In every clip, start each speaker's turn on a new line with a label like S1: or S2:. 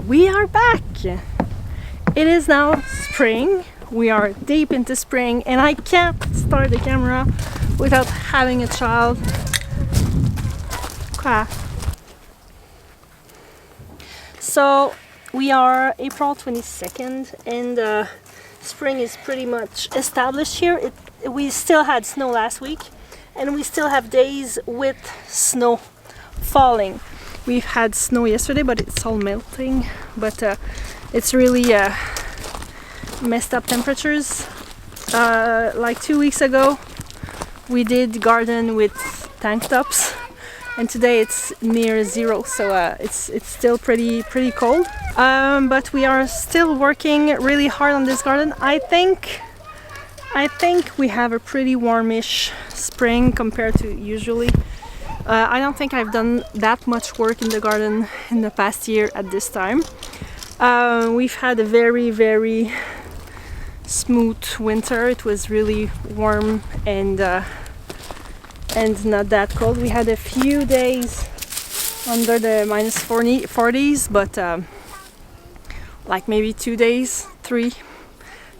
S1: We are back! It is now spring. We are deep into spring and I can't start the camera without having a child. Okay. So we are April 22nd and spring is pretty much established here. We still had snow last week and we still have days with snow falling. We've had snow yesterday, but it's all melting. But it's really messed up temperatures. Like 2 weeks ago, we did garden with tank tops, and today it's near zero, so it's still pretty cold. But we are still working really hard on this garden. I think we have a pretty warmish spring compared to usually. I don't think I've done that much work in the garden in the past year at this time. We've had a very smooth winter. It was really warm and not that cold. We had a few days under the minus 40s, but like maybe 2 days, 3.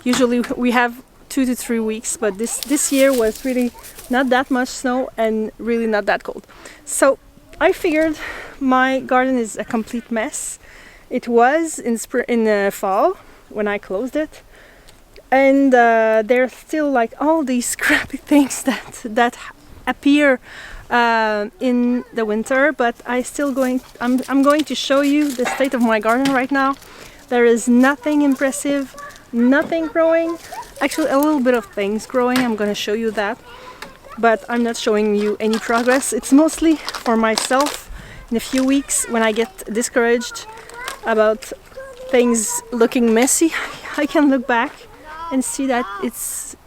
S1: Usually we have 2 to 3 weeks, but this year was really not that much snow and really not that cold. So I figured my garden is a complete mess. It was in the fall when I closed it, and there's still like all these scrappy things that appear in the winter. But I'm going to show you the state of my garden right now. There is nothing impressive, nothing growing. Actually, a little bit of things growing. I'm going to show you that, but I'm not showing you any progress. It's mostly for myself. In a few weeks, when I get discouraged about things looking messy, I can look back and see that it's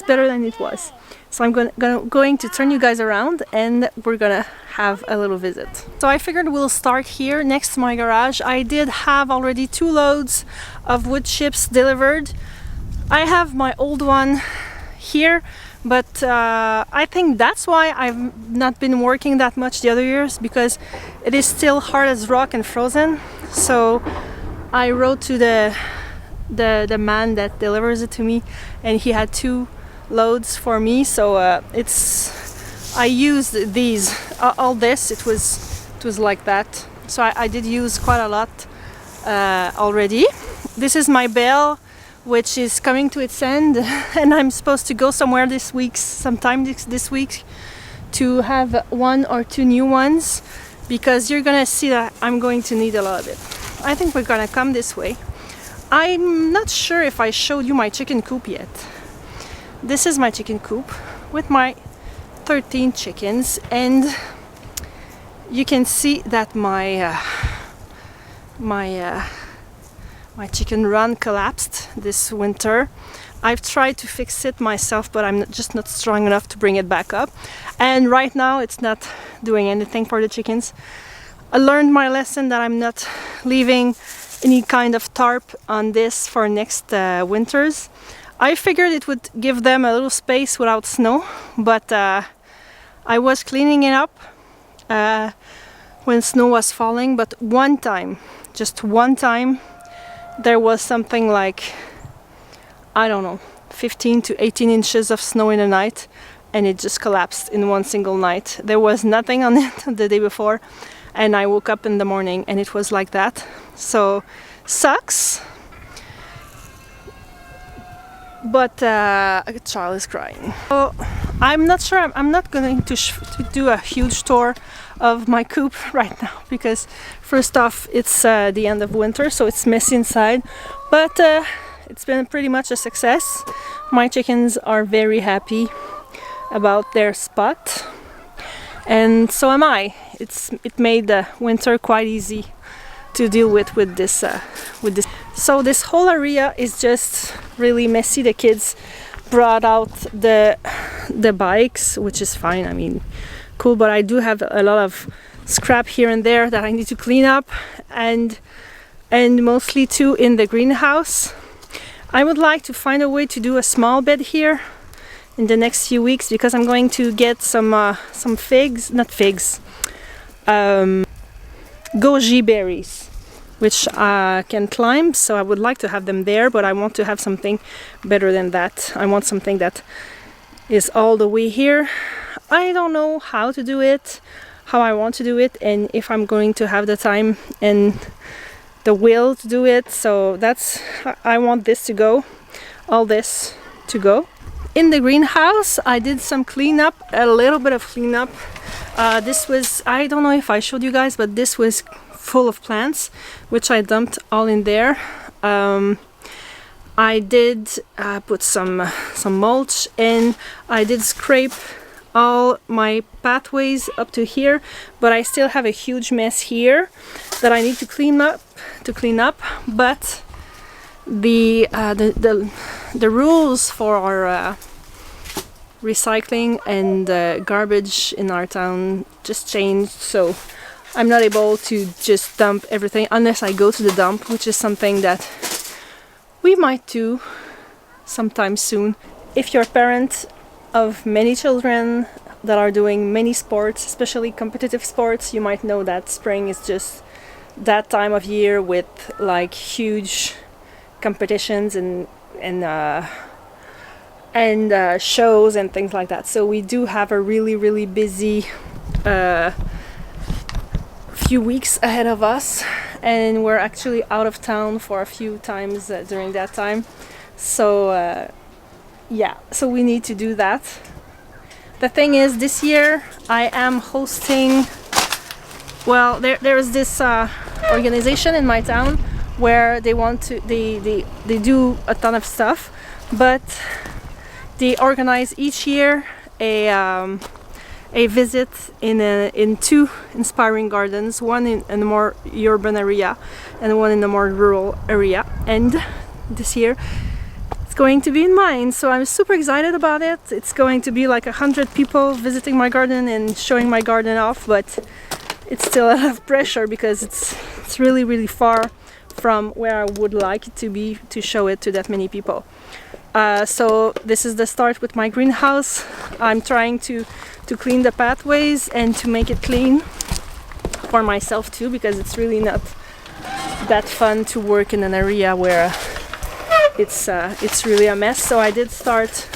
S1: better than it was. So I'm going to turn you guys around and we're gonna have a little visit. So I figured we'll start here next to my garage. I did have already 2 loads of wood chips delivered. I have my old one here, but I think that's why I've not been working that much the other years, because it is still hard as rock and frozen. So I wrote to the man that delivers it to me, and he had 2 loads for me. So I used these all this. It was like that. So I did use quite a lot already. This is my bale, which is coming to its end, and I'm supposed to go somewhere sometime this week to have 1 or 2 new ones, because you're gonna see that I'm going to need a lot of it. I think we're gonna come this way. I'm not sure if I showed you my chicken coop yet. This is my chicken coop with my 13 chickens, and you can see that my chicken run collapsed this winter. I've tried to fix it myself, but I'm just not strong enough to bring it back up. And right now it's not doing anything for the chickens. I learned my lesson that I'm not leaving any kind of tarp on this for next winters. I figured it would give them a little space without snow, but I was cleaning it up when snow was falling. But one time, just one time, there was something like, I don't know, 15 to 18 inches of snow in a night, and it just collapsed in one single night. There was nothing on it the day before, and I woke up in the morning and it was like that. So sucks, but a child is crying. So I'm not sure. I'm not going to do a huge tour of my coop right now, because first off, it's the end of winter, so it's messy inside, but it's been pretty much a success. My chickens are very happy about their spot, and so am I. It made the winter quite easy to deal with this. So this whole area is just really messy. The kids brought out the bikes, which is fine. I mean, cool, but I do have a lot of scrap here and there that I need to clean up, and mostly too in the greenhouse. I would like to find a way to do a small bed here in the next few weeks, because I'm going to get some goji berries. which can climb, so I would like to have them there, but I want to have something better than that. I want something that is all the way here. I don't know how to do it, how I want to do it, and if I'm going to have the time and the will to do it. So that's, I want this to go, all this to go. In the greenhouse I did some cleanup, a little bit of cleanup. This was, I don't know if I showed you guys, but this was full of plants, which I dumped all in there. I did put some mulch, and I did scrape all my pathways up to here, but I still have a huge mess here that I need to clean up. But the rules for our recycling and garbage in our town just changed, so I'm not able to just dump everything unless I go to the dump, which is something that we might do sometime soon. If you're a parent of many children that are doing many sports, especially competitive sports, you might know that spring is just that time of year with like huge competitions and shows and things like that. So we do have a really busy few weeks ahead of us, and we're actually out of town for a few times during that time. So yeah, so we need to do that. The thing is, this year I am hosting, well, there is this organization in my town where they want to, they do a ton of stuff, but they organize each year a visit in two inspiring gardens, one in a more urban area and one in a more rural area. And this year it's going to be in mine, so I'm super excited about it. It's going to be like 100 people visiting my garden and showing my garden off, but it's still a lot of pressure because it's really far from where I would like it to be to show it to that many people. So this is the start with my greenhouse. I'm trying to clean the pathways and to make it clean for myself too, because it's really not that fun to work in an area where it's really a mess. So I did start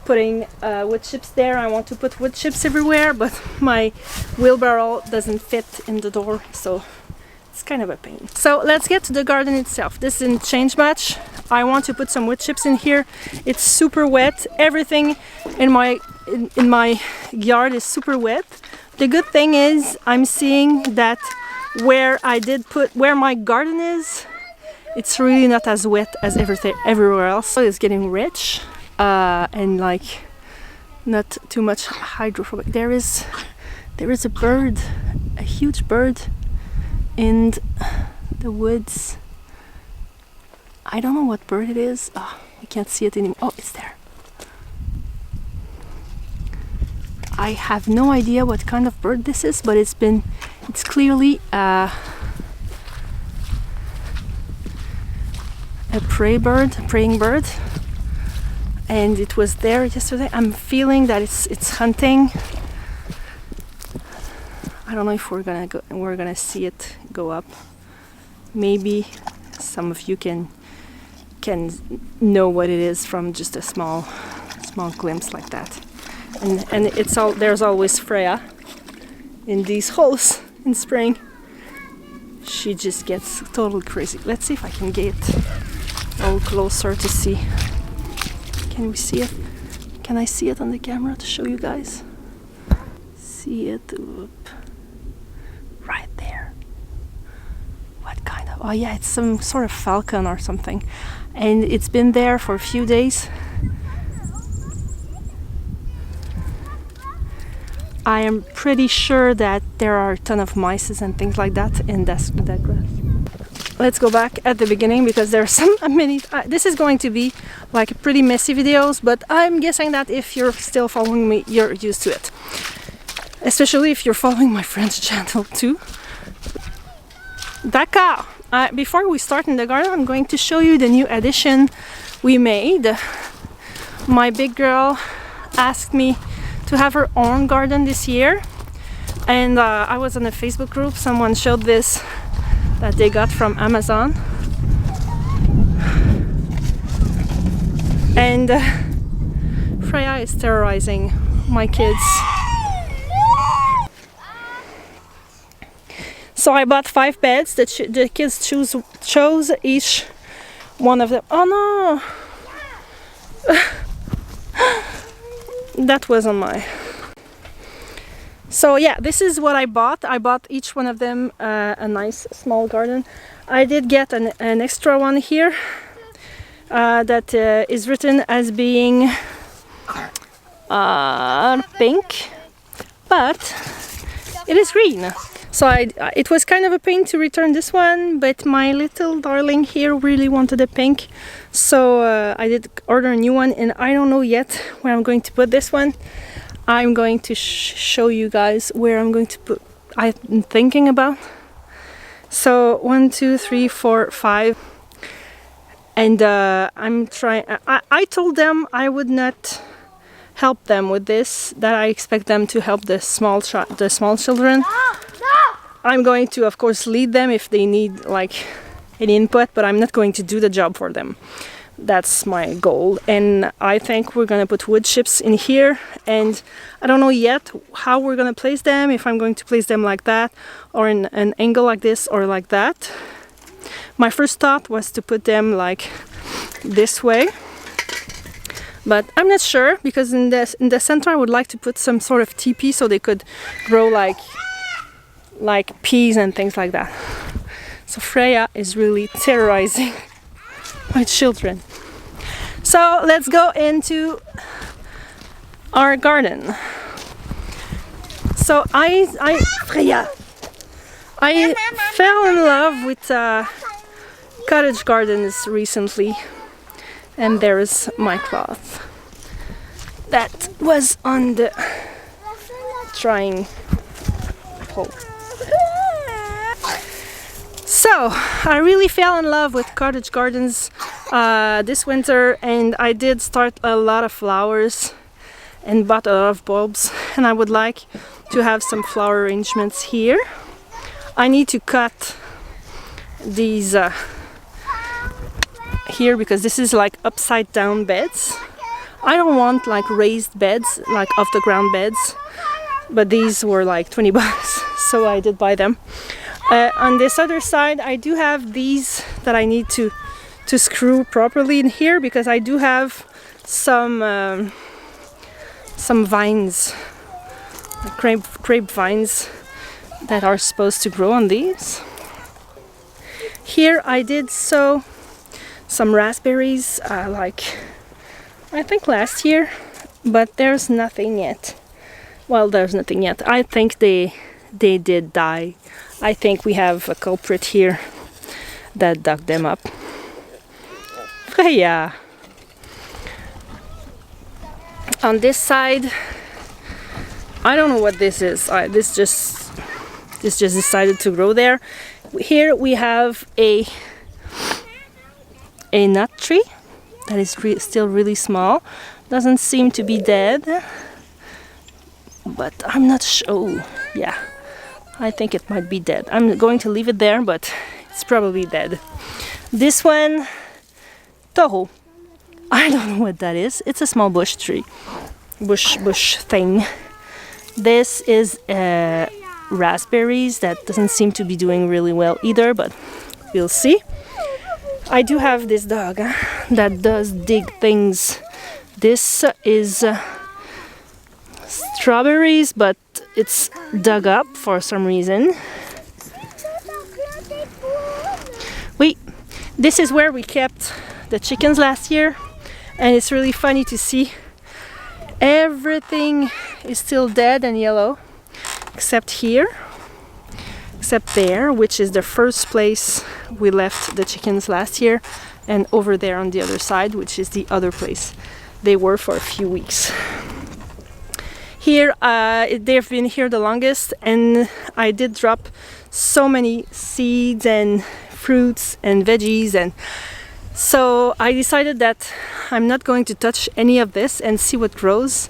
S1: putting wood chips there. I want to put wood chips everywhere, but my wheelbarrow doesn't fit in the door, so it's kind of a pain. So let's get to the garden itself. This didn't change much. I want to put some wood chips in here. It's super wet. Everything in my yard is super wet. The good thing is I'm seeing that where my garden is, it's really not as wet as everywhere else. So it's getting rich and like not too much hydrophobic. There is a bird, a huge bird in the woods. I don't know what bird it is. Oh, I can't see it anymore. Oh, it's there. I have no idea what kind of bird this is, but it's clearly a praying bird, and it was there yesterday. I'm feeling that it's hunting. I don't know if we're gonna see it go up. Maybe some of you can know what it is from just a small glimpse like that. And there's always Freya in these holes in spring. She just gets totally crazy. Let's see if I can get a little closer to see. Can we see it? Can I see it on the camera to show you guys? See it? Oop. Right there. What kind of... Oh yeah, it's some sort of falcon or something. And it's been there for a few days. I am pretty sure that there are a ton of mice and things like that in that grass. Let's go back at the beginning because there are many. This is going to be like a pretty messy videos, but I'm guessing that if you're still following me, you're used to it. Especially if you're following my French channel too. D'accord. Before we start in the garden, I'm going to show you the new addition we made. My big girl asked me to have her own garden this year, and I was in a Facebook group. Someone showed this that they got from Amazon. And Freya is terrorizing my kids. So I bought 5 beds. The kids chose each one of them. Oh no! That was on my... So yeah, this is what I bought. I bought each one of them a nice small garden. I did get an extra one here that is written as being pink, but it is green. So it was kind of a pain to return this one, but my little darling here really wanted a pink. So I did order a new one, and I don't know yet where I'm going to put this one. I'm going to show you guys where I'm going to put, I'm thinking about. So 1, 2, 3, 4, 5. And I'm trying, I told them I would not help them with this, that I expect them to help the small children. I'm going to, of course, lead them if they need like any input, but I'm not going to do the job for them. That's my goal. And I think we're going to put wood chips in here, and I don't know yet how we're going to place them, if I'm going to place them like that, or in an angle like this, or like that. My first thought was to put them like this way, but I'm not sure, because in the center I would like to put some sort of teepee so they could grow like peas and things like that. So Freya is really terrorizing my children. So let's go into our garden. So Freya, I fell in love with cottage gardens recently, and there is my cloth that was on the drying pole. So I really fell in love with cottage gardens this winter, and I did start a lot of flowers and bought a lot of bulbs, and I would like to have some flower arrangements here. I need to cut these here, because this is like upside down beds. I don't want like raised beds, like off the ground beds, but these were like 20 bucks, so I did buy them. On this other side I do have these that I need to screw properly in here, because I do have some vines, grape vines, that are supposed to grow on these. Here I did sow some raspberries like I think last year, but there's nothing yet. Well, there's nothing yet. I think they did die. I think we have a culprit here that dug them up. Yeah. On this side, I don't know what this is. This just decided to grow there. Here we have a nut tree that is still really small. Doesn't seem to be dead, but I'm not sure. Oh, yeah. I think it might be dead. I'm going to leave it there, but it's probably dead. This one, toho. I don't know what that is. It's a small bush tree. Bush thing. This is raspberries. That doesn't seem to be doing really well either, but we'll see. I do have this dog that does dig things. This is strawberries, but it's dug up for some reason. This is where we kept the chickens last year, and it's really funny to see everything is still dead and yellow, except here, except there, which is the first place we left the chickens last year, and over there on the other side, which is the other place they were for a few weeks. Here, they've been here the longest, and I did drop so many seeds and fruits and veggies, and so I decided that I'm not going to touch any of this and see what grows.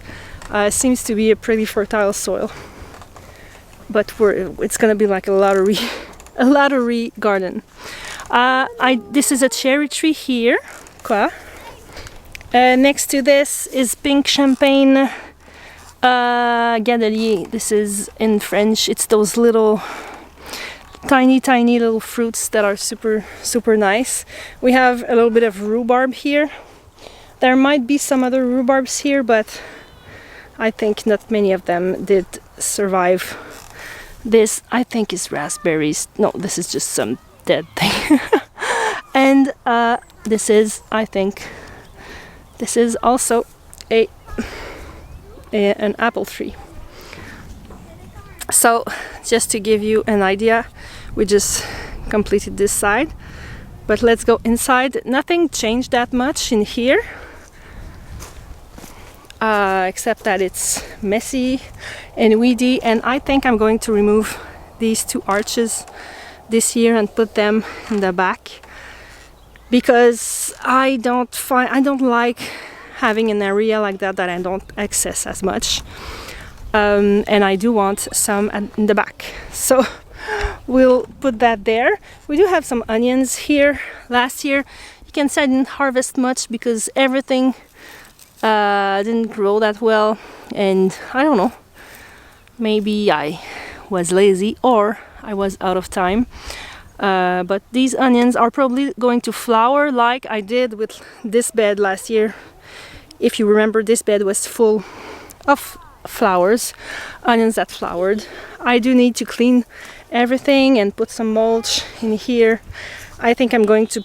S1: Seems to be a pretty fertile soil, but it's gonna be like a a lottery garden. This is a cherry tree here. Quoi? Next to this is pink champagne gadelier. This is in French. It's those little tiny little fruits that are super nice. We have a little bit of rhubarb here. There might be some other rhubarbs here, but I think not many of them did survive. This I think is raspberries. No, this is just some dead thing. And this is, I think, this is also an apple tree. So just to give you an idea, we just completed this side, but let's go inside. Nothing changed that much in here, except that it's messy and weedy, and I think I'm going to remove these two arches this year and put them in the back, because I don't like having an area like that I don't access as much, and I do want some in the back, so we'll put that there. We do have some onions here. Last year you can say I didn't harvest much because everything didn't grow that well, and I don't know, maybe I was lazy or I was out of time. But these onions are probably going to flower like I did with this bed last year. If you remember, this bed was full of flowers, onions that flowered. I do need to clean everything and put some mulch in here. I think I'm going to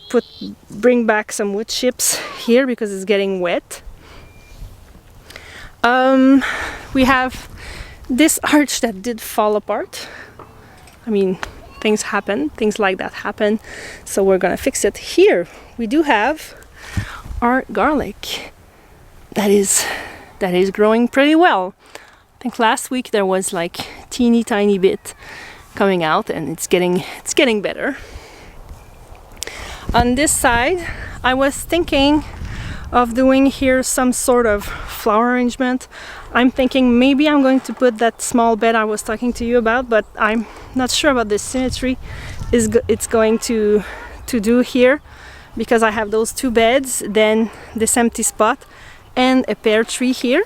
S1: bring back some wood chips here because it's getting wet. We have this arch that did fall apart. I mean, things happen, things like that happen, so we're gonna fix it. Here we do have our garlic that is growing pretty well. I think last week there was like teeny tiny bit coming out, and it's getting better. On this side I was thinking of doing here some sort of flower arrangement. I'm thinking maybe I'm going to put that small bed I was talking to you about, but I'm not sure about the symmetry it's going to do here, because I have those two beds, then this empty spot, and a pear tree here.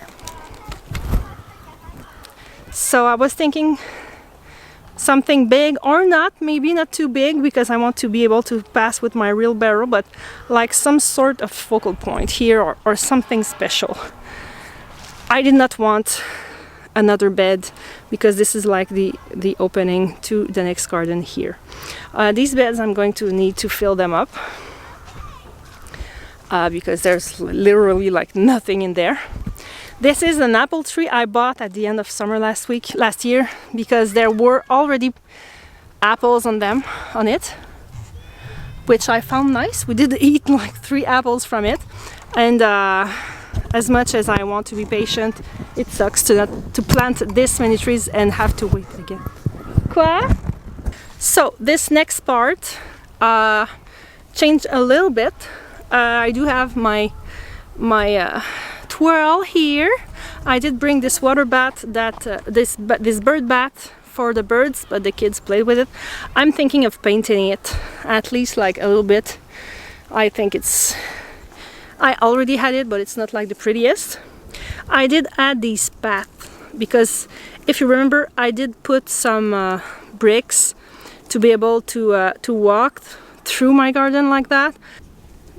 S1: So I was thinking something big or not, maybe not too big because I want to be able to pass with my wheelbarrow, but like some sort of focal point here, or something special. I did not want another bed because this is like the opening to the next garden here. These beds I'm going to need to fill them up because there's literally like nothing in there. This is an apple tree I bought at the end of summer last year, because there were already apples on it, which I found nice. We did eat like 3 apples from it, and as much as I want to be patient, it sucks to plant this many trees and have to wait again. Quoi? So this next part changed a little bit. I do have my twirl here. I did bring this water bath, this bird bath for the birds, but the kids played with it. I'm thinking of painting it, at least like a little bit. I already had it, but it's not like the prettiest. I did add these paths because if you remember, I did put some bricks to be able to walk through my garden like that.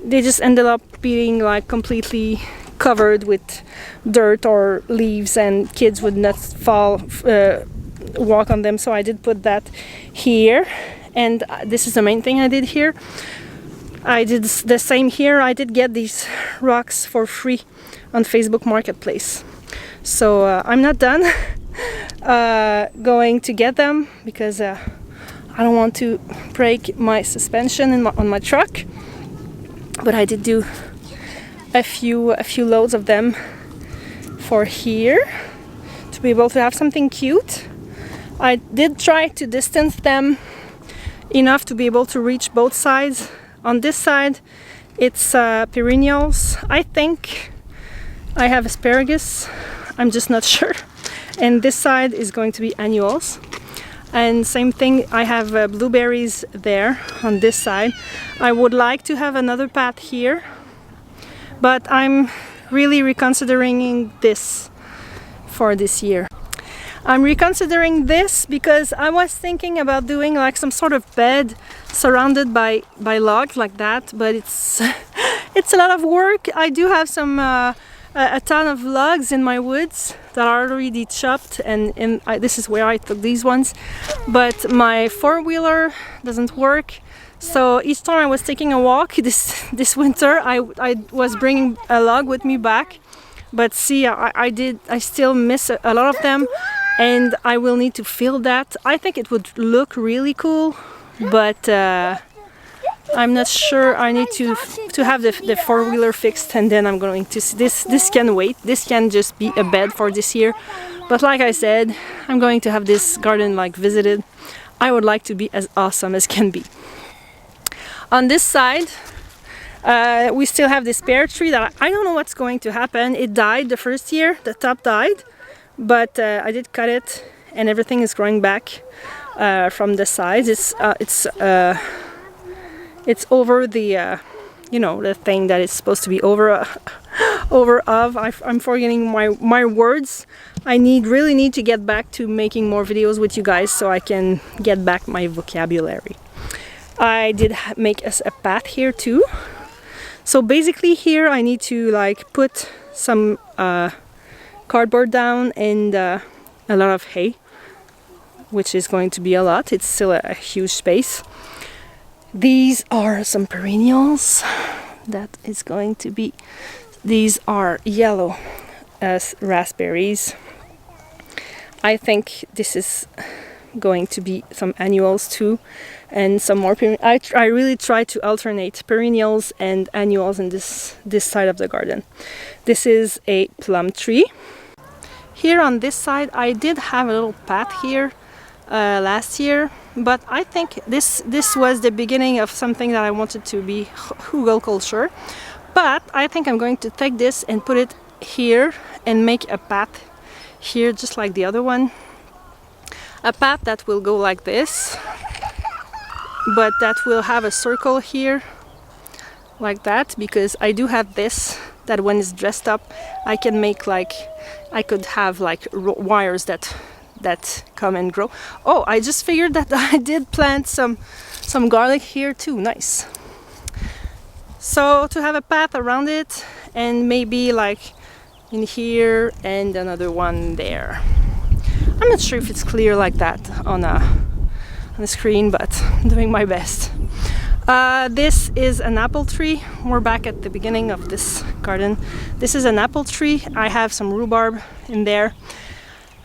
S1: They just ended up being like completely covered with dirt or leaves, and kids would not walk on them, so I did put that here, and this is the main thing I did here. I did the same here. I did get these rocks for free on Facebook Marketplace, so I'm not done going to get them because I don't want to break my suspension on my truck, but I did do a few loads of them for here to be able to have something cute. I did try to distance them enough to be able to reach both sides. On this side it's perennials. I think I have asparagus, I'm just not sure, and this side is going to be annuals. And same thing, I have blueberries there on this side. I would like to have another path here, but I'm really reconsidering this for this year. I'm reconsidering this because I was thinking about doing like some sort of bed surrounded by logs like that, but it's it's a lot of work. I do have some a ton of logs in my woods that are already chopped, and this is where I took these ones, but my four-wheeler doesn't work. So each time I was taking a walk this winter, I was bringing a log with me back, but see, I still miss a lot of them, and I will need to fill that. I think it would look really cool, but I'm not sure. I need to have the four-wheeler fixed, and then I'm going to see this can wait. This can just be a bed for this year, but like I said, I'm going to have this garden like visited. I would like to be as awesome as can be. On this side, we still have this pear tree that I don't know what's going to happen. It died the first year, the top died, but I did cut it, and everything is growing back from the sides. It's over the you know, the thing that it's supposed to be over of. I'm forgetting my words. I really need to get back to making more videos with you guys so I can get back my vocabulary. I did make a path here too. So basically here I need to like put some cardboard down and a lot of hay, which is going to be a lot. It's still a huge space. These are some perennials that is going to be, these are yellow as raspberries. I think this is going to be some annuals too, and some more I really try to alternate perennials and annuals in this side of the garden. This is a plum tree. Here on this side I did have a little path here last year, but I think this was the beginning of something that I wanted to be hugelkultur. But I think I'm going to take this and put it here and make a path here just like the other one. A path that will go like this, but that will have a circle here like that, because I do have this that when it's dressed up I can make like, I could have like wires that come and grow. Oh, I just figured that I did plant some garlic here too. Nice. So to have a path around it, and maybe like in here and another one there. I'm not sure if it's clear like that on the screen, but I'm doing my best. This is an apple tree. We're back at the beginning of this garden. This is an apple tree. I have some rhubarb in there.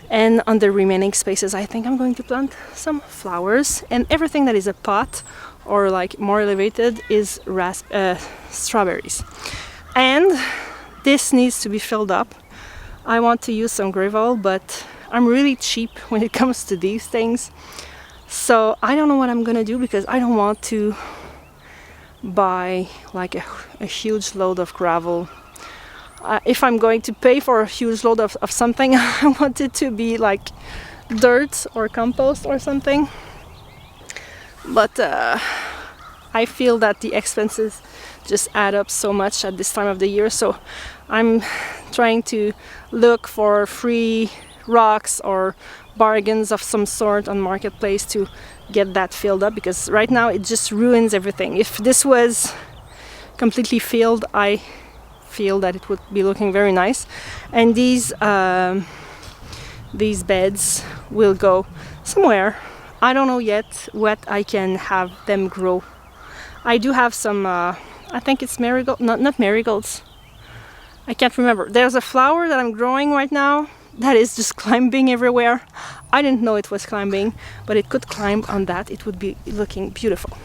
S1: And on the remaining spaces I think I'm going to plant some flowers, and everything that is a pot or like more elevated is strawberries. And this needs to be filled up. I want to use some gravel, but I'm really cheap when it comes to these things. So I don't know what I'm gonna do, because I don't want to buy like a huge load of gravel. If I'm going to pay for a huge load of something, I want it to be like dirt or compost or something. But I feel that the expenses just add up so much at this time of the year, so I'm trying to look for free rocks or bargains of some sort on Marketplace to get that filled up, because right now it just ruins everything. If this was completely filled, I feel that it would be looking very nice. And these beds will go somewhere. I don't know yet what I can have them grow. I do have some I think it's marigold, not marigolds, I can't remember. There's a flower that I'm growing right now that is just climbing everywhere. I didn't know it was climbing, but it could climb on that. It would be looking beautiful.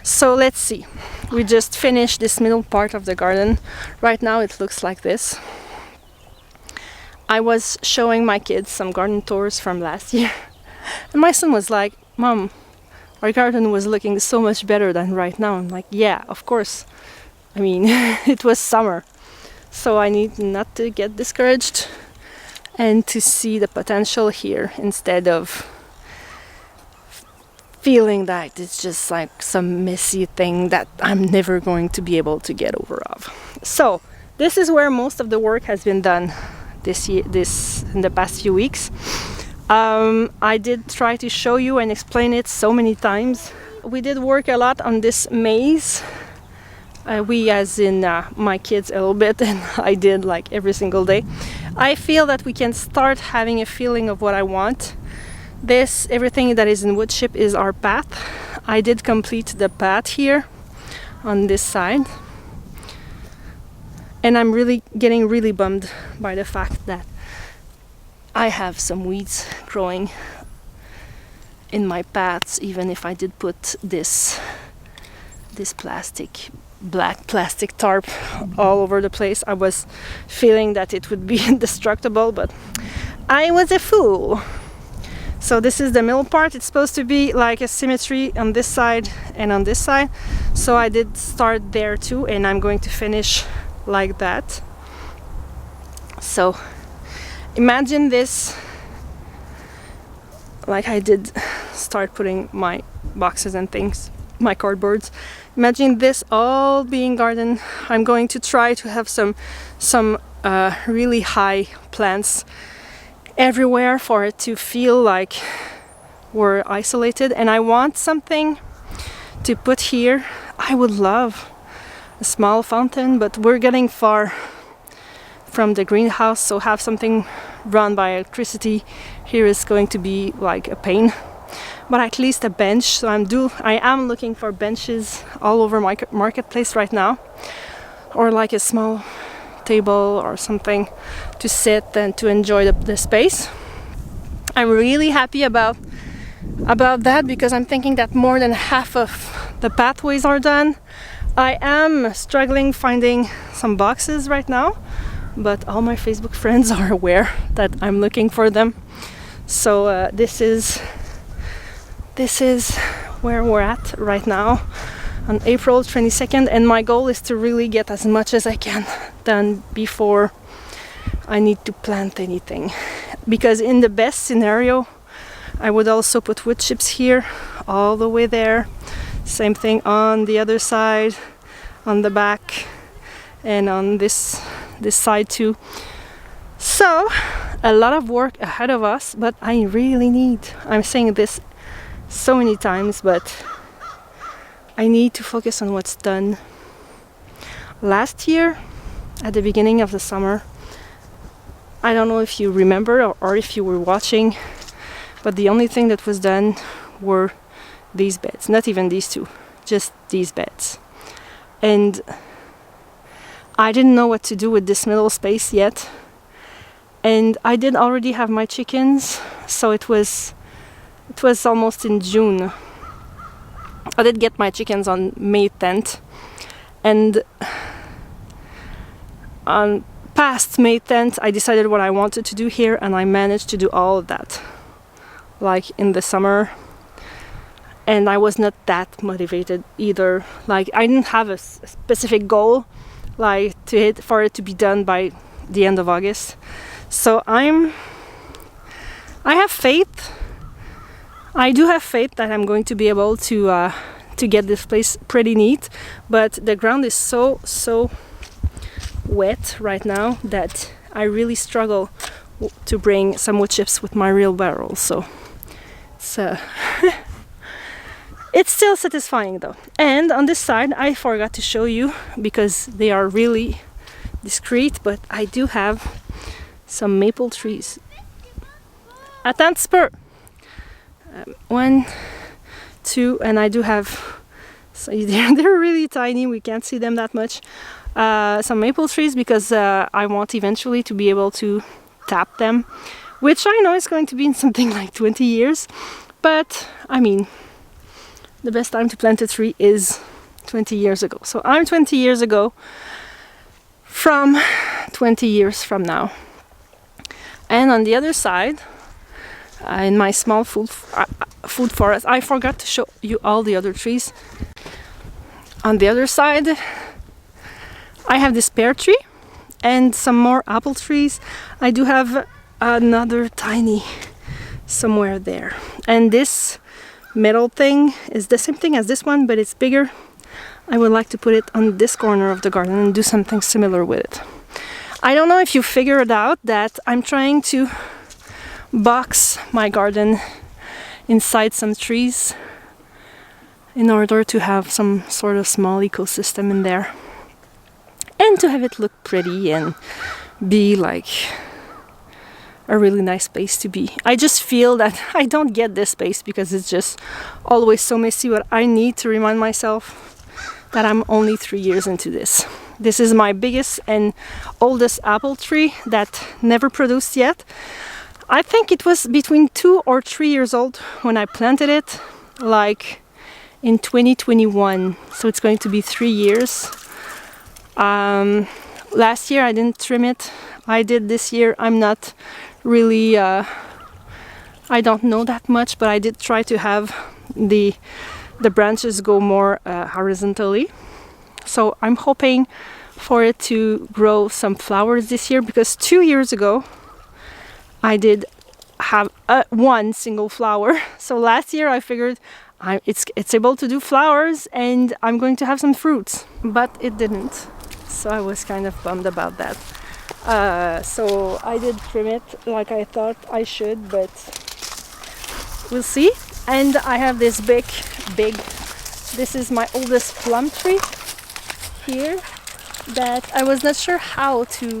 S1: So let's see. We just finished this middle part of the garden. Right now it looks like this. I was showing my kids some garden tours from last year, and my son was like, "Mom, our garden was looking so much better than right now." I'm like, yeah, of course. I mean, it was summer. So I need not to get discouraged and to see the potential here instead of feeling that it's just like some messy thing that I'm never going to be able to get over of. So this is where most of the work has been done this year, in the past few weeks. I did try to show you and explain it so many times. We did work a lot on this maze. We as in my kids a little bit, and I did like every single day. I feel that we can start having a feeling of what I want. This, everything that is in wood chip is our path. I did complete the path here on this side. And I'm really getting really bummed by the fact that I have some weeds growing in my paths, even if I did put this black plastic tarp all over the place. I was feeling that it would be indestructible, but I was a fool. So this is the middle part. It's supposed to be like a symmetry on this side and on this side. So I did start there too, and I'm going to finish like that. So imagine this, like I did start putting my boxes and things, my cardboards. Imagine this all being garden. I'm going to try to have some really high plants everywhere for it to feel like we're isolated. And I want something to put here. I would love a small fountain, but we're getting far from the greenhouse, so have something run by electricity here is going to be like a pain. But at least a bench. So I am looking for benches all over my marketplace right now, or like a small table or something to sit and to enjoy the space. I'm really happy about that, because I'm thinking that more than half of the pathways are done. I am struggling finding some boxes right now, but all my Facebook friends are aware that I'm looking for them. So this is where we're at right now on April 22nd, and my goal is to really get as much as I can done before I need to plant anything. Because in the best scenario, I would also put wood chips here all the way there. Same thing on the other side, on the back, and on this side too. So a lot of work ahead of us, but I really need, I'm saying this so many times, but I need to focus on what's done. Last year, at the beginning of the summer, I don't know if you remember or if you were watching, but the only thing that was done were these beds. Not even these two, just these beds. And I didn't know what to do with this middle space yet. And I did already have my chickens, so it was almost in June. I did get my chickens on May 10th, and on past May 10th I decided what I wanted to do here, and I managed to do all of that like in the summer. And I was not that motivated either. Like I didn't have a specific goal like to hit for it to be done by the end of August. So I have faith. I do have faith that I'm going to be able to get this place pretty neat, but the ground is so wet right now that I really struggle to bring some wood chips with my real barrel. So it's it's still satisfying though. And on this side, I forgot to show you because they are really discreet, but I do have some maple trees. Attends spur. 1, 2, and I do have, so they're really tiny, we can't see them that much. Some maple trees, because I want eventually to be able to tap them, which I know is going to be in something like 20 years, but I mean, the best time to plant a tree is 20 years ago. So I'm 20 years ago from 20 years from now. And on the other side, in my small food forest, I forgot to show you all the other trees. On the other side, I have this pear tree and some more apple trees. I do have another tiny somewhere there. And this metal thing is the same thing as this one, but it's bigger. I would like to put it on this corner of the garden and do something similar with it. I don't know if you figured out that I'm trying to box my garden inside some trees in order to have some sort of small ecosystem in there and to have it look pretty and be like a really nice space to be. I just feel that I don't get this space because it's just always so messy, but I need to remind myself that I'm only 3 years into this. This is my biggest and oldest apple tree that never produced yet. I think it was between 2 or 3 years old when I planted it, like in 2021. So it's going to be 3 years. Last year I didn't trim it. I did this year. I'm not really, I don't know that much, but I did try to have the branches go more horizontally. So I'm hoping for it to grow some flowers this year, because 2 years ago I did have one single flower. So last year I figured it's able to do flowers and I'm going to have some fruits, but it didn't. So I was kind of bummed about that. So I did trim it like I thought I should, but we'll see. And I have this big, this is my oldest plum tree here that I was not sure how to,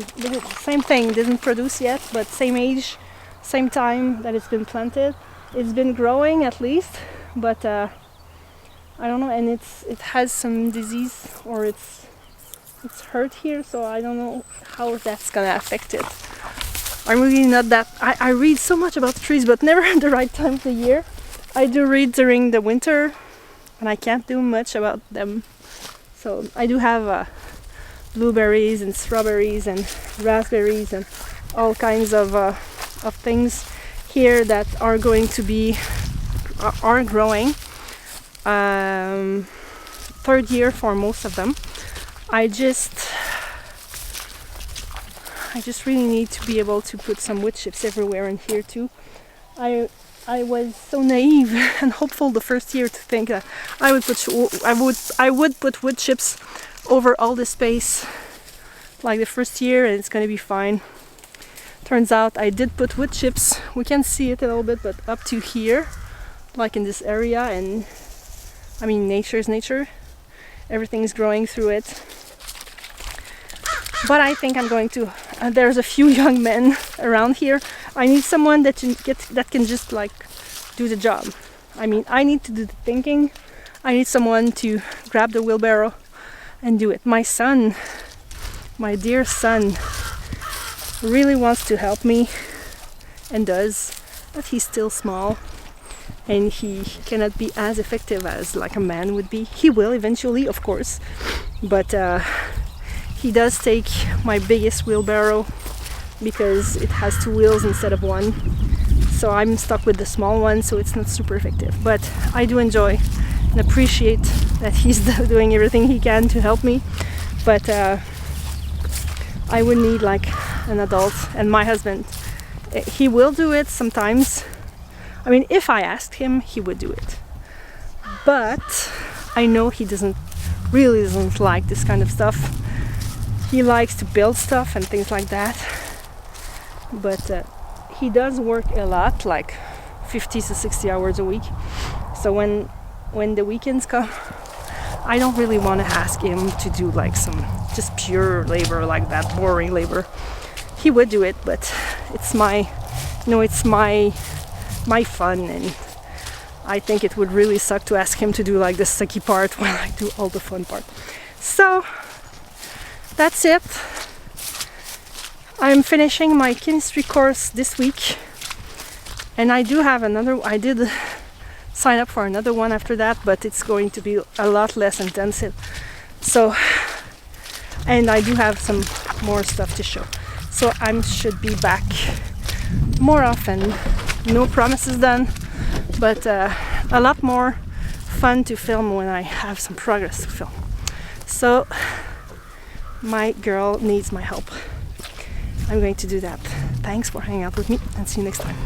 S1: same thing, didn't produce yet, but same age, same time that it's been planted. It's been growing at least, but I don't know, and it has some disease, or it's hurt here, so I don't know how that's gonna affect it. I'm really not that, I read so much about trees, but never at the right time of the year. I do read during the winter, and I can't do much about them. So I do have blueberries and strawberries and raspberries and all kinds of things here that are going to be are growing. Third year for most of them. I just really need to be able to put some wood chips everywhere in here too. I was so naive and hopeful the first year to think that I would put wood chips over all the space like the first year and it's going to be fine. Turns out I did put wood chips. We can see it a little bit, but up to here, like in this area, and I mean nature is nature. Everything's growing through it. But I think I'm going to, there's a few young men around here. I need someone that can just like do the job. I mean, I need to do the thinking. I need someone to grab the wheelbarrow and do it. My son, my dear son, really wants to help me and does, but he's still small and he cannot be as effective as like a man would be. He will eventually, of course, but he does take my biggest wheelbarrow because it has 2 wheels instead of 1. So I'm stuck with the small one, so it's not super effective. But I do enjoy and appreciate that he's doing everything he can to help me. But I would need like an adult, and my husband, he will do it sometimes. I mean, if I asked him, he would do it. But I know he really doesn't like this kind of stuff. He likes to build stuff and things like that, but he does work a lot, like 50 to 60 hours a week. So when the weekends come, I don't really want to ask him to do like some just pure labor like that, boring labor. He would do it, but it's my fun, and I think it would really suck to ask him to do like the sucky part while I do all the fun part. So that's it. I'm finishing my chemistry course this week, and I did sign up for another one after that, but it's going to be a lot less intensive. So, and I do have some more stuff to show. So I should be back more often. No promises done, but a lot more fun to film when I have some progress to film. So my girl needs my help. I'm going to do that. Thanks for hanging out with me, and see you next time.